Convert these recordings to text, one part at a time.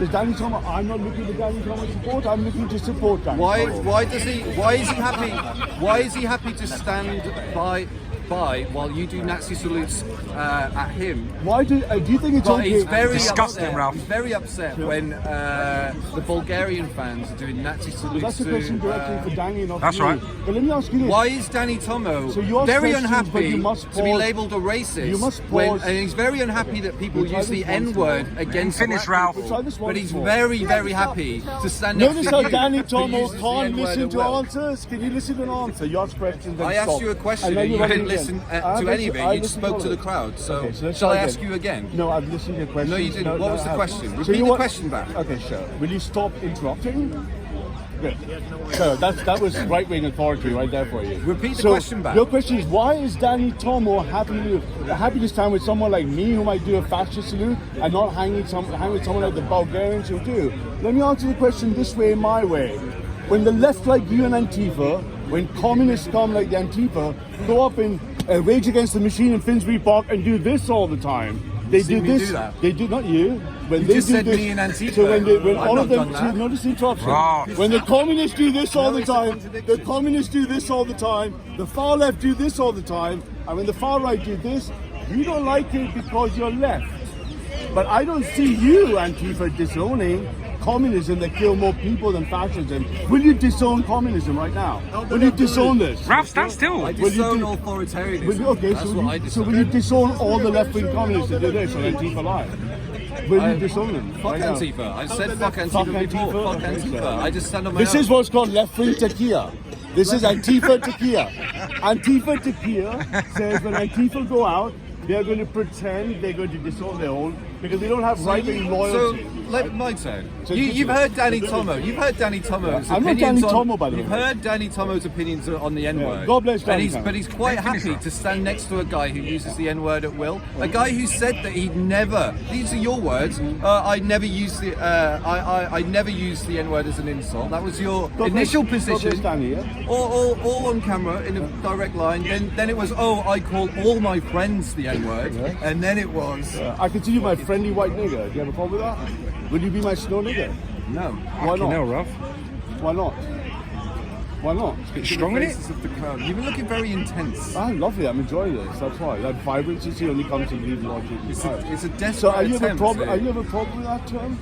There's Danny Tomo. I'm not looking for Danny Tomo support. I'm looking to support Danny Tomo. Why is he happy? Why is he happy to stand by while you do Nazi salutes at him? Why do you think it's okay? He's very disgusting, upset. Ralph. He's very upset when the Bulgarian fans are doing Nazi salutes. That's a question directly for Danny, not That's for me. right. But let me ask you this. Why is Danny Tomo So you ask very questions, but unhappy you must to be pause. labelled a racist? You must when, pause. and he's very unhappy that people use the N-word against Finish, black Ralph. people. Try this But he's once more. very, very happy to stand next Notice to how you. Danny who Tomo uses the can't N-word listen at to will. answers. Can you listen to an answer? You ask questions and I stop. asked you a question now and you you're didn't running listen again. to any of it. I You listened spoke to the it. crowd. So, Okay, so let's shall try I again. ask you again? No, I've listened to your question. No, you didn't. What was the question? So Repeat you the want- question back. Okay, sure. Will you stop interrupting? Good. So that was right-wing authority right there for you. Repeat the question back. Your question is, why is Danny Tomo happy to stand with someone like me who might do a fascist salute and not hang with someone like the Bulgarians who do? Let me answer the question this way, my way. When the left like you and Antifa, when communists come like the Antifa, go up and rage against the machine in Finsbury Park and do this all the time. They seen do me this. do that? They do not you. When You they just do said this, me and Antifa. So when I've all not of them, done that. notice the interruption. Right. When the communists do this all No, the it's a time, contradiction. the communists do this all the time, the far left do this all the time, and when the far right do this, you don't like it because you're left. But I don't see you, Antifa, disowning communism that kill more people than fascism. Will you disown communism right now? Will you disown this? Ralph, stand still. I Will you disown do- authoritarianism. Will you, okay, That's so what will I you, disown. so will you disown all the left-wing communists that do this on Antifa Live? Will you disown them? Fuck right now? Antifa. I said fuck Antifa Fuck before. Antifa? Fuck Okay, Antifa. so- I just stand on my This own. is what's called left-wing tequila. This is Antifa tequila. Antifa tequila says when Antifa go out, they're going to pretend they're going to disown their own because they don't have right-wing loyalty. So, my turn. So You've heard Danny Tomo. You've heard Danny Tomo's I'm not opinions Danny on. Tomo, by the You've way. heard Danny Tomo's opinions on the N-word. Yeah, God bless Danny And Tomo. but he's quite happy to stand next to a guy who uses the N-word at will. A guy who said that he'd never. These are your words. I never use the. I never use the N-word as an insult. That was your God initial bless- God bless position. Danny, yeah? All on camera in a direct line. Then it was, I call all my friends the N-word, and then it was I consider you my friendly white nigger. Do you have a problem with that? Will you be my snow nigger? no. Why Fucking hell, not? Ralph. Why not? Why not? Bit strong in it. Faces of the crowd. You've been looking very intense. Ah, lovely. I'm enjoying this. That's why. That vibrancy only comes to leave logic. It's a desperate So are you have a attempt problem? here. Are you have a problem with that term?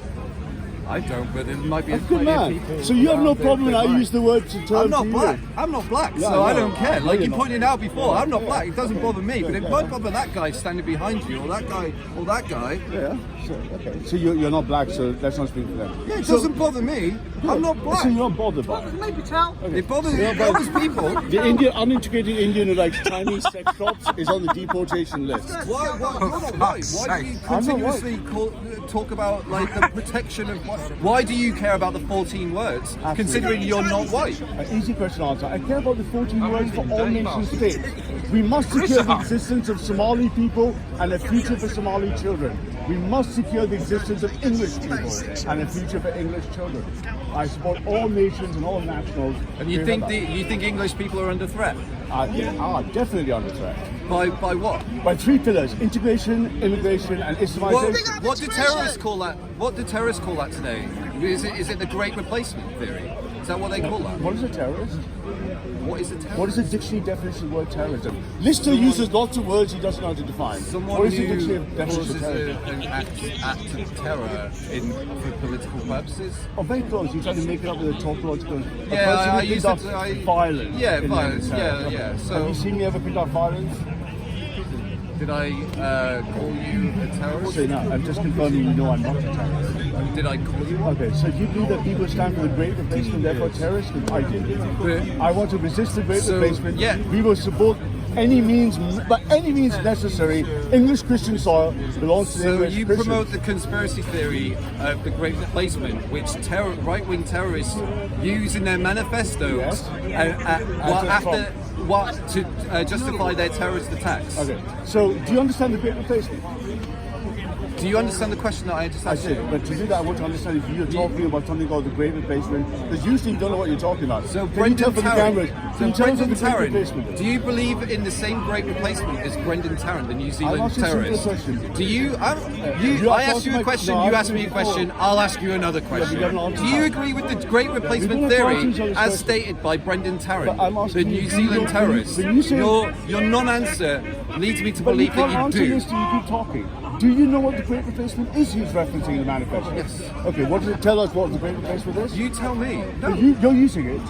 I don't, but there might be That's good plenty of man. people So you have no around there problem when that I might. use the word to term I'm not to you? black. I'm not black, Yeah, so I I know. don't care. I know Like you're you not. pointed out before, I'm not Yeah. black. It doesn't bother me, but it Yeah. might bother that guy standing behind you, or that guy, or that guy. Yeah. So, okay. So you're not black, so let's not speak for them. Yeah, it So- doesn't bother me. I'm not black. So you're not bothered by it. It bothers, You're it not bothers bothered. people. The Indian, unintegrated Indian who likes Chinese sex shops is on the deportation list. Why? You're not white. Why do you I'm not continuously talk about like the protection of? Why do you care about the 14 words, considering you're not white? An easy question to answer. I care about the 14 words for all nation states. We must secure the existence of Somali people and a future for Somali children. We must secure the existence of English people and a future for English children. I support all nations and all nationals. And you think English people are under threat? Definitely under threat. By what? By three pillars: integration, immigration, and Islamization. What do terrorists call that? What do terrorists call that today? Is it the Great Replacement theory? Is that what they call that? What is a terrorist? What is a terrorist? What is the dictionary definition of the word terrorism? Lister uses lots of words he doesn't know how to define. Someone What is the who dictionary definition causes of terrorism? an act of terror for political purposes. Oh, very close. You're trying to make it up with a tautological. Yeah, I use use up it. violence. Yeah, in violence. the term. Yeah. Have So you seen me ever conduct violence? did I call you a terrorist? Say no. I'm just confirming you know I'm not a terrorist. Did I call you one? Okay, so if you believe that people stand for the great replacement, therefore terrorists, then I do. But- I want to resist the great So, replacement. yeah. We will support any means, by any means necessary. English Christian soil belongs to the So English you Christians. promote the conspiracy theory of the Great Replacement, which right-wing terrorists use in their manifestos Yes. to justify their terrorist attacks. Okay, so do you understand the great replacement? Do you understand the question that I just I asked see, you? but to do that, I want to understand if you're talking about something called the great replacement, because usually you don't know what you're talking about. So Can you tell Brendan for the cameras? Tarrant. Can you So tell us what Brendan the great Tarrant. replacement is? Do you believe in the same great replacement as Brendan Tarrant, the New Zealand asking a simple terrorist? question. Do you? You I asked asked you my- a question. no, you I asked me a asked you question. before. I'll ask you another question. you haven't answered Do you that. agree with the great replacement We're gonna theory answer each other's as question. stated by Brendan Tarrant, But I'm the asking New you, Zealand terrorist? when you say- Your non-answer leads me to But you believe can't that you answer do. this till you keep talking. Do you know what the great replacement is he's referencing in the manifesto? Yes. Okay, what does it tell us what the great replacement is? You tell me. No. You're using it.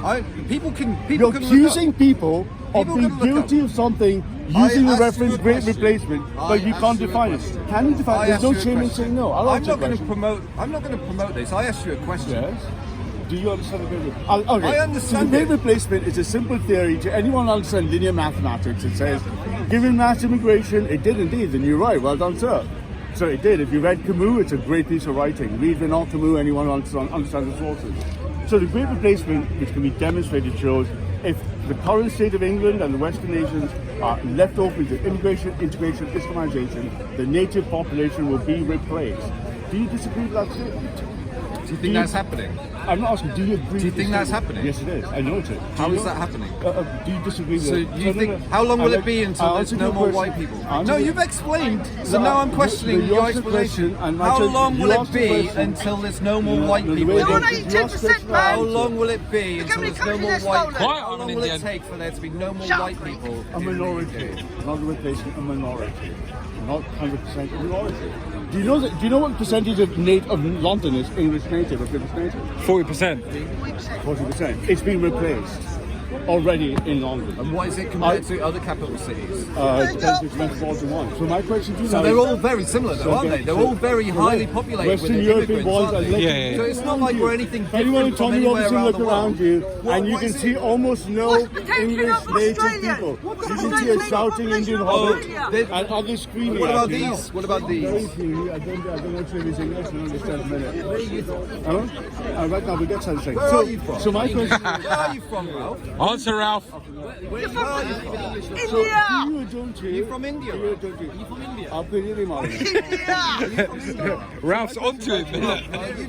People can You're look up. accusing people of People being can look guilty up. of something I using the asked you reference a great question. replacement, I but you asked can't you a define it. question. Can you define I it? There's no asked you a shame in question. saying no. I'll I'm answer not the going to question. promote. I'm not going to promote this. I asked you a question. Yes. Do you understand the great replacement? Okay. I understand So the great it. replacement is a simple theory to anyone who understands linear mathematics. It says, given mass immigration, it did indeed, and you're right. Well done, sir. So it did. If you read Camus, it's a great piece of writing. Read Renan Camus, anyone who understands the sources. So the great replacement, which can be demonstrated, shows if the current state of England and the Western nations are left open to immigration, integration, Islamization, the native population will be replaced. Do you disagree with that statement? Do you think that's happening? I'm not asking, do you agree? Do you with think this that's statement? happening? Yes, it is. I know it is. How Do is you that know- happening? Do you disagree with So it? you think? How long will it be until I'll there's answer no your more question. white people? I'll No, answer you've your- explained. So No, now I'm questioning you your asked the explanation. question, and I How said- long you will it asked the be question. until there's no more white No, the people? way You're they- on you 82%, asked the man. How question. long will it be Look until how many there's no more countries white they're people? stolen. How long will it take for there to be no more Shut white up. people? A minority, not a replacement, a minority. Not 100% a minority. Do you know what percentage of London is English native or British native? 40%. 40%. It's been replaced already in London. And what is it compared to other capital cities? It depends which metropolitan one. So my question to you So now they're is- all very similar, though, aren't they? They're all very highly populated with Western European immigrants, ones aren't are they? Yeah, yeah. So it's not like we're anything Anyone in different from Tommy anywhere Robinson around look the around world. you, What- and you what can is see it? almost no What's the tension English of native Australia? people. What's You the can see a tension shouting of Indian Australia? hobbit and others screaming. What about at you. these? What about Very these? few. I don't know if it's English. I don't understand a minute. Huh? Right now we get something. Where are you from? So my question Where are you from, Ralph? Answer, Ralph. You're from So India. you don't you? You from India? You don't you? from India? I'll put it in my India. Ralph's onto it.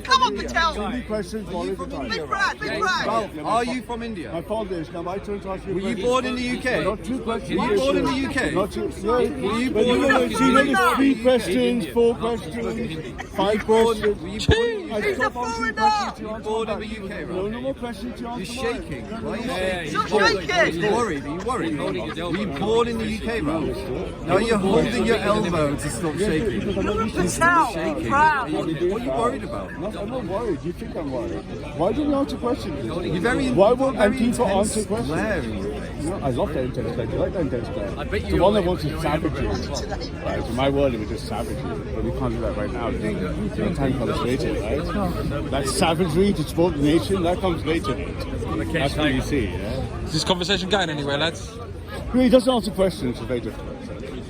Come on, Patel. Any questions, one at a time. Big Brad, Big Brad. Ralph, are you from My India? fault is now my turn to ask you. a Were you question. born in the UK? Not two questions. Were you born in the UK? Not two. No. Were you But born you in know, the see, UK? there's three UK? questions, four questions, five questions. Were you born in the I UK? He's a stop answering foreigner. questions to You answer born in back. the UK, No, Ralph? no more questions to You're answer. shaking. Why are you shaking? Stop Are shaking. you worried? Are you worried? Were you born in the UK, Ralph? Now you're holding your elbow to stop shaking. Patel. Proud. What are you worried about? No, I'm not worried. You think I'm worried. Why don't you answer questions? You're very, Why won't very people intense answer questions? glare. No, I love that intense glare. You like that intense glare? The one that wants to savage you. Right, in my world, it would just savage you. But we can't do that right now. The time comes later, right? That savagery to support the nation, that comes later. That's what you see, yeah? Is this conversation going anywhere, lads? He doesn't answer questions, it's very difficult.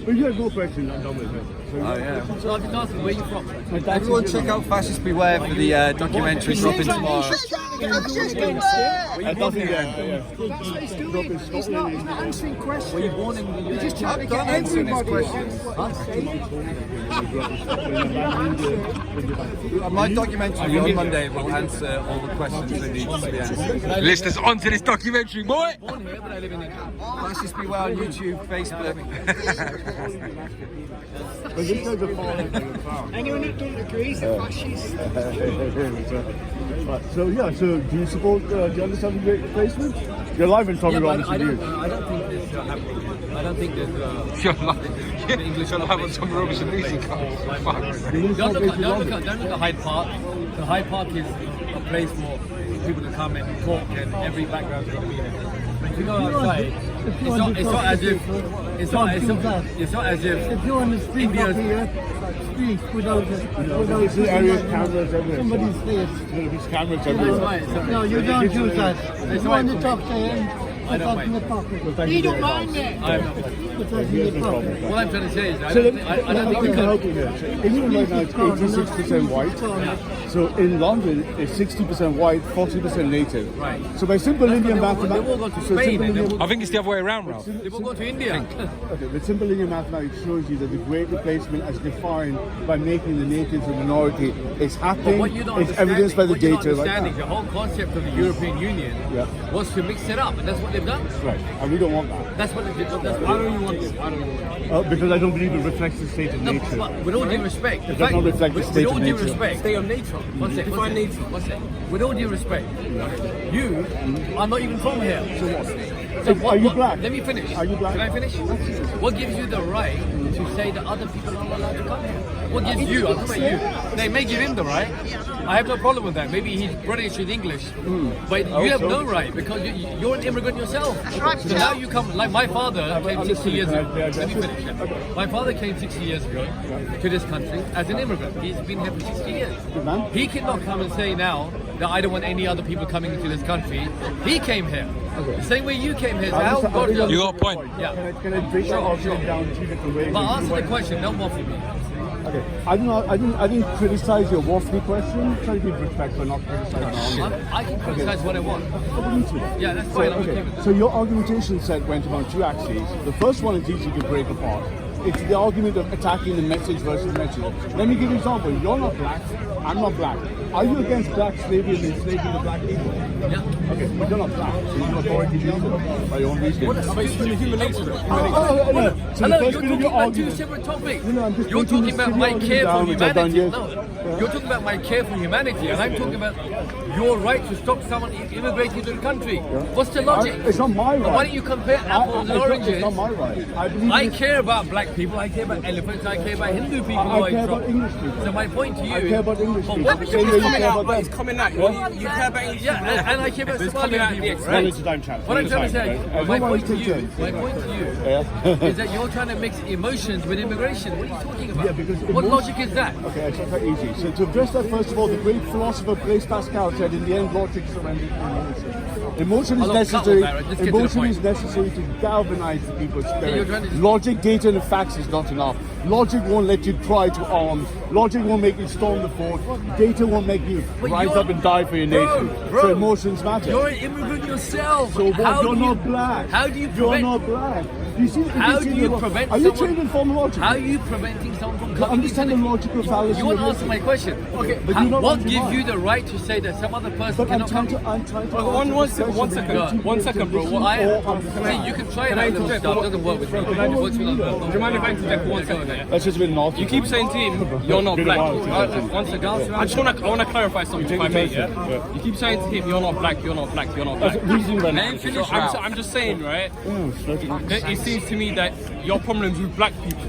But you have no questions, I'm done with it. Oh yeah. So I've been asking where you from. My dad's Everyone in check out Fascists Beware for the documentary dropping tomorrow. Nothing there. Dropping Scotland. Answering questions. Were you born in the UK? I'm done answering these questions. My documentary on Monday will answer all the questions that need to be answered. Listeners, onto this documentary, boy. Born here, but I live in England. Fascists Beware on YouTube, Facebook. But this guy's a foreign. Anyone who don't agree is a fascist. So yeah, so do you support, do you understand the great replacement? You're live in Tommy Robinson News. I don't think this happening. I don't think that. You're live on Tommy Robinson music. Fuck. Don't look at Hyde Park. So Hyde Park is a place for people to come and talk, and every background's got to be there. But if you go outside, it's not as if If you're on the street India's- up here, speak without This is area cameras everywhere. somebody's face. There's cameras That's everywhere. right. So No, you don't use that. If It's you right want for to me. talk to him, I don't mind. Well, thank you very much. I'm not. There's no problem. What I'm trying to say is, I So don't let think, I don't think I we can can. help you here. So England right now is 86% white. So in London, it's 60% white, 40% native. Right. So by simple Indian They've all gone mathematics, to so Spain simple and they've Indian- I think it's the other way around, Ralph. They've all gone to India. okay, but simple Indian mathematics shows you that the great replacement as defined by making the natives a minority is But happening. what you don't It's evidenced by the what you're not data right understanding, now. the whole concept of the European Union Yeah. was to mix it up, and that's what they've done. Right, and we don't want that. That's what they did. That's Why don't you want this? Why don't you want this? Because I don't believe it reflects the state of No, nature. but with all due respect, the It does not reflect the with state all of due nature. respect, Stay on nature. one sec, Define nature. one sec. With all due respect, you are not even from here. So what? Are you black? Let me finish. Are you black? Can I finish? What gives you the right to say that other people are not allowed to come here? What gives you? I'm talking about you. They may give him the right. I have no problem with that. Maybe he's British and English, but you have no right because you're an immigrant yourself. right. So now you come, like my father came 60 years ago. Can I Let me just- finish. My father came 60 years ago to this country as an immigrant. He's been here for 60 years. Good man. He cannot come and say now that I don't want any other people coming into this country. He came here. The same way you came here. So how God knows? You got a point. Yeah. Can I break that argument down two different ways? But answer the question, don't waffle me. Okay, I didn't criticize your waffly question. Try to be respectful, not criticize my argument. I can criticize what I want. Yeah, that's So, fine. I'm okay okay, with that. so your argumentation set went on two axes. The first one is easy to break apart. It's the argument of attacking the message versus message. Let me give you an example. You're not black. I'm not black. Are you against black slavery and enslaving the black people? Yeah. Okay, but you're not black, so you have authority to do so by your own reasoning. But it's human nature. No. So the Hello, first you're bit of talking your about two argument. separate topics. No, I'm just You're breaking talking the about my stereotype care down, for which I've done humanity. years. No, you're talking about my care for humanity, and I'm talking about your right to stop someone immigrating to the country. What's the logic? It's not my right. Why don't you compare apples and oranges? It's not my right. I believe I it's- care about black people, I care about elephants, I care about Hindu people. I who are care in about trouble. English people. So my point to you I care about English but people. what- Same way you care about But it's them. coming out. You care about English Yeah, people. and I care about It's Somalian coming out of the people, extent. right? One at a time, chaps. What I'm One at a trying to say, time, right? my Everyone point to take you, turns. my point to you Yeah. is that you're trying to mix emotions with immigration. What are you talking about? Yeah, because What emotion- logic is that? Okay, it's not that easy. So to address that, first of all, the great philosopher Blaise Pascal said, in the end, logic surrenders to emotion. Emotion is I'll cut all necessary. that, right? Just get to the Emotion point. is necessary to galvanize the people's you're spirit. trying to- Logic, data, and facts is not enough. Logic won't let you cry to arms. Logic won't make you storm the fort. Data won't make you But rise you're- up and die for your nation. Bro, So emotions matter. You're an immigrant yourself. So what? How You're do you- not black. How do you You're prevent? not black. You see, How see do the you lo- prevent Are you someone- trained in formal logic? How are you preventing someone from coming understand into the logical fallacy You want of to answer my listening. question? Okay. but you don't What want to gives mind. you the right to say that some other person But I'm cannot trying come? to. One answer second, this one question second, because you one need to second, bro. listen I or am. understand. See, you can try Can that I little interject? stuff. It doesn't work with me. It works with other Do you mind if I interject for 1 second? That's just a bit naughty. You keep saying to him, you're not Been a black. while since One second. I just want to clarify something, if I may. Yeah? You keep saying to him, you're not black, you're not black, you're not black. Reasoning right now. So I'm just saying, right? Mm, It seems to me that your problems with black people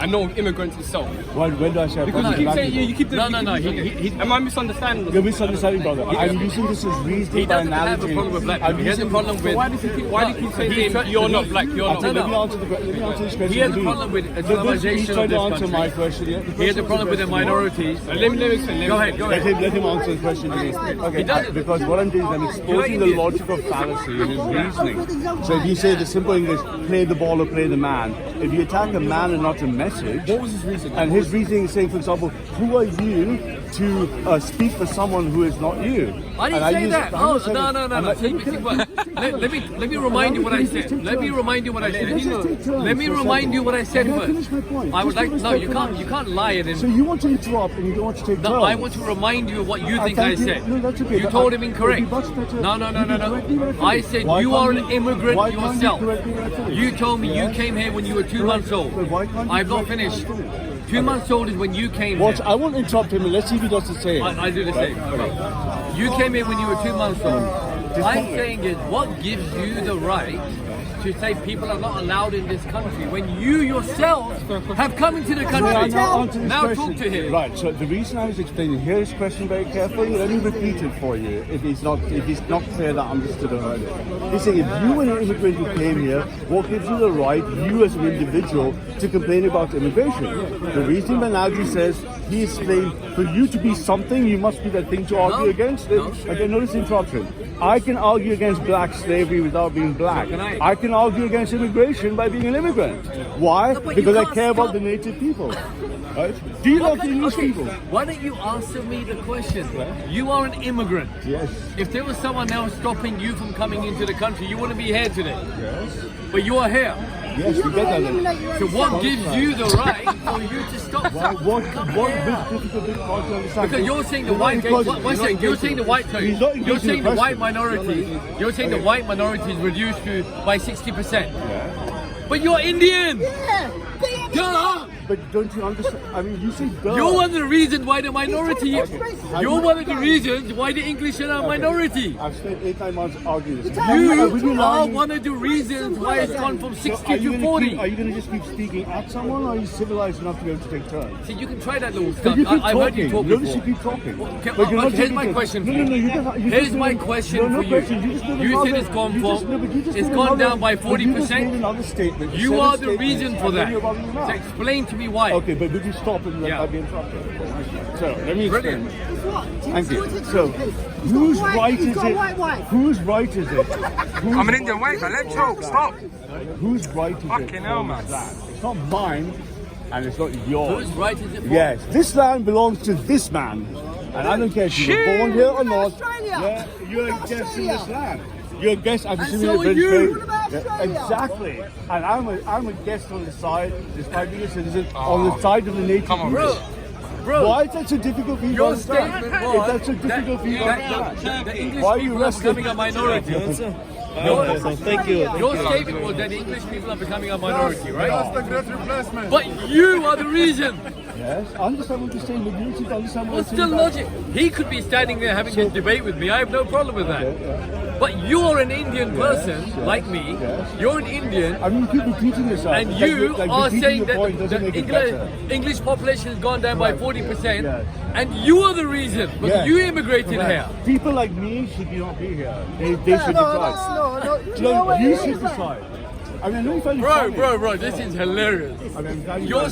and not with immigrants itself. When do I say Because you keep saying, you keep No, no, no. Am I misunderstanding? You're misunderstanding, brother. I'm using this as reasoning He by doesn't have a analogy. problem with black I'm people. He has a using- problem with. Why do you keep saying to him, you're not black, you're not Let black? me answer this question. He has a please. problem with He's Islamization trying of to this answer my country. question. Yeah? He has a problem with the minorities. Let me explain. Go ahead, go Let ahead. him answer the question to me. Okay, doesn't. because what I'm doing is I'm exposing the logic of fallacy in his reasoning. So if you say the simple English, play the ball or play the man, if you attack a man and not a message, What was his reason? and his reasoning is saying, for example, who are you to speak for someone who is not you? I didn't say that. Oh, no. Let me remind you what I said. Let me remind you what I said. Let me remind you what I said Can I first. finish my point? I would Just like. give No, you respect can't lie and So then. you want to interrupt and you don't want to take No, turns. I want to remind you of what you think I thank you. said. No, that's okay, You but told I- him incorrect. it'd be much better No. if you correct me when I finish. I said Why you can't are an you- immigrant why can't you yourself. correct me when I finish? You told me you Yes. came here when you were 2 months old. But why can't you I've not correct me when I finished. finish? 2 months old is when you came Watch, here. I won't interrupt him. Let's see if he does the same. I do the same. You came in when you were 2 months old. I'm saying is, what gives you the right to say people are not allowed in this country when you yourselves have come into the country. May I now answer this Now question? talk to him. Right, so the reason I was explaining, hear his question very carefully. Let me repeat it for you if it's not clear that I understood or heard it. He's saying if you were an immigrant who came here, what gives you the right, you as an individual, to complain about immigration? The reason Banaji says, he explained, for you to be something, you must be that thing to argue against. Again, notice the interruption. I can argue against black slavery without being black. I can argue against immigration by being an immigrant. Why? but you Because I can't care about stop. the native people. Right? Do you love the English people? Why don't you answer me the question? You are an immigrant. Yes. If there was someone else stopping you from coming into the country, you wouldn't be here today. Yes. But you are here. Yes, we get that. So what gives you the right for you to stop? What difficult bit hard to understand? Because you're saying the white, you're saying the white, sorry, He's not you're saying engaging the the white question. minority, you're saying the white minority is reduced to by 60%. But you're Indian. Duh. But don't you understand? I mean, you say duh. You're one of the reasons why the minority. You're one of the reasons why the English are a minority. I've spent 8-9 months arguing this. You are one of the reasons why it's gone from 60 to 40. Are you going to just keep speaking at someone, or are you civilized enough to be able to take turns? See, you can try that little But stuff. you keep I've heard you talk Notice before. you keep talking. Okay, But you're not here's taking my turns. question No, for you. no, you Here's just my made- question no, for you. question. You just made You said another- it's gone you from- just- no, but you just it's made gone another- down by but you just 40%. made another statement. You said are a the statement, reason for and then that. you're rubbing your So mouth. explain to me why. Okay, but would you stop and let Yeah. I be interrupted? So let me Brilliant. explain. Thank you. So, whose right is it? Whose right is it? I'm an Indian waiter. Let me talk. Stop. Whose right is it? Fucking hell, on man. this land? It's not mine, and it's not yours. Whose right is it for? Yes, this land belongs to this man, and I don't care if you were born here or not. Australia? Yeah, you're a guest in this land. You're a guest. I'm assuming so you're are you. British. What about Australia? Exactly, and I'm a guest on the side, despite being a citizen, on the side of the native Come on, people. Bro, Why is that so difficult for you to your understand? statement If was that's so difficult for you to understand, the English why are you people are resting? becoming a minority. Thank you. Your statement was that the English people are becoming a minority, right? the great replacement. But you are the reason. Yes, I understand what you're saying, but you need to understand what What's I'm the saying. logic? He could be standing there having a debate with me. I have no problem with that. But you're an Indian person, like me. You're an Indian. I mean, you keep repeating yourself. And Like, you like are repeating saying your that point doesn't the make it better. English population has gone down by 40%, Yes. and you are the reason because Yes. you immigrated Correct. here. People like me should not be here. They should No, decide. no, You should decide. I mean, I know you find it funny. Bro, this is hilarious. I mean, I'm glad you You're guys-